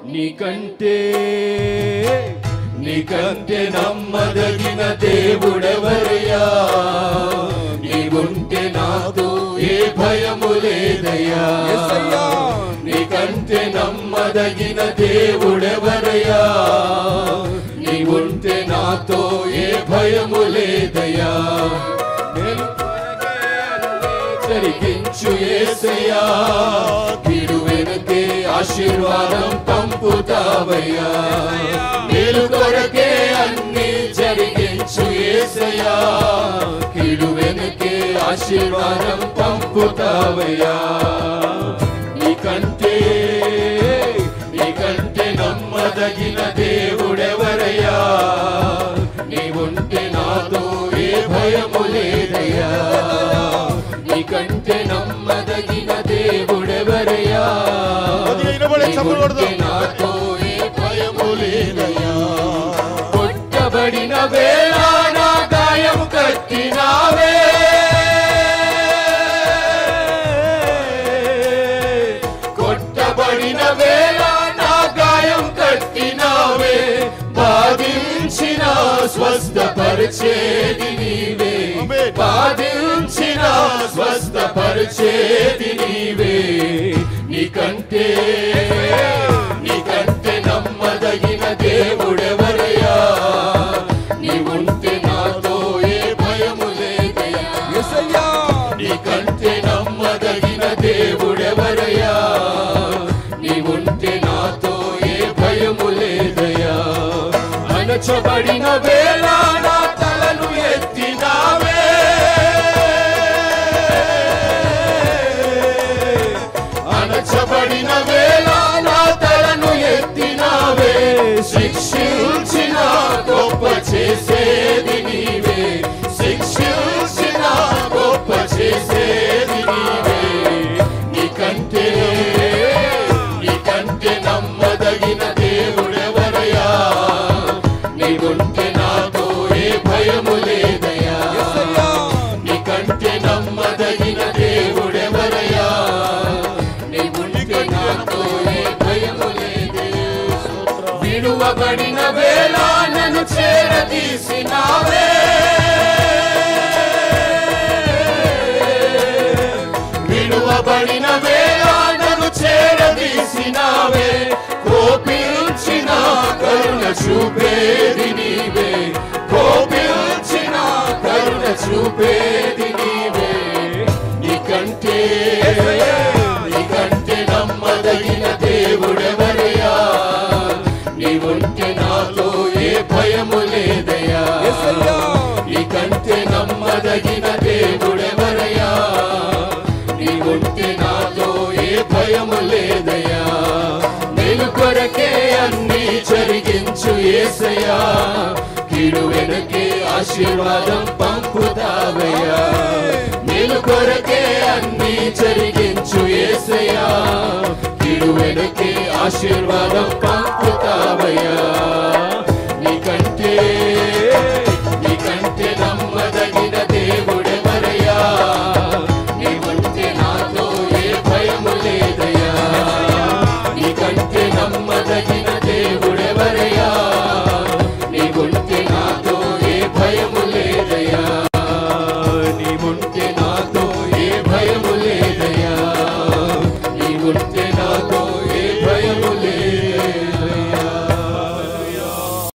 నీకంటే నమ్మదగిన దేవుడెవరయ్యా? నీవుంటే నాతో ఏ భయము లేదయ్యా. నీకంటే నమ్మదగిన దేవుడెవరయ్యా? నీవుంటే నాతో ఏ భయము లేదయ్యా. జరిగించు యేసయ్యా, కీడు వెనుకే ఆశీర్వాదం పంపుతావయ్యా. మేలు కొరకే అన్ని జరిగించు యేసయ్యా, కీడు వెనుకే ఆశీర్వాదం పంపుతావయ్యా. నీకంటే నమ్మదగిన దేవుడెవరయ్యా? నీవుంటే నాతో ఏ భయము లేదయ్యా. నీకంటే నమ్మదగిన దేవుడెవరయ్యా? నీవుంటే నాతో ఏ భయము లేదయ్యా. కొట్టబడిన వేళ నా గాయము కట్టినావే, కొట్టబడిన వేళ నా గాయం కట్టినావే. బాధించిన స్వస్థపరిచేది నీవే, బాధించిన స్వస్థపరిచేది నీవే. నీకంటే నమ్మదగిన దేవుడెవరయ్యా? నీవుంటే నాతో ఏ భయము లేదయ్యా. నీకంటే నమ్మదగిన దేవుడెవరయ్యా? నీవుంటే నాతో ఏ భయము లేదయ్యా. అణచబడిన వేళ నా తలను ఎత్తినావే, అణచబడిన వేళ నా తలను ఎత్తినావే. శిక్షించిన గొప్ప చేసేది నీవే, శిక్షించిన గొప్ప చేసేది నీవే. నీకంటే నమ్మదగిన దేవుడెవరయ్యా? నీవుంటే నాతో ఏ భయము లేదయ్యా. నీకంటే నమ్మదగిన దేవుడెవరయ్యా? నీవుంటే నాతో ఏ భయము లేదయ్యా. విడువబడిన వేళ నన్ను చేరదీసినావే, విడువబడిన వేళ నన్ను చేరదీసినావే. కోపించిన కరుణ చూపేది నీవే, కోపించిన కరుణ చూపేది నీవే. నీకంటే నమ్మదగిన దేవుడెవరయ్యా? నీవుంటే నాతో ఏ భయము లేదయ్యా. నీకంటే నమ్మదగిన దేవుడెవరయ్యా? నీవుంటే నాతో ఏ భయము లేదయ్యా. మేలు కొరకే అన్ని జరిగించు యేసయ్యా, కీడు వెనుకే ఆశీర్వాదం పంపుతావయ్యా. మేలు కొరకే అన్ని జరిగించు యేసయ్యా, కీడు వెనుకే ఆశీర్వాదం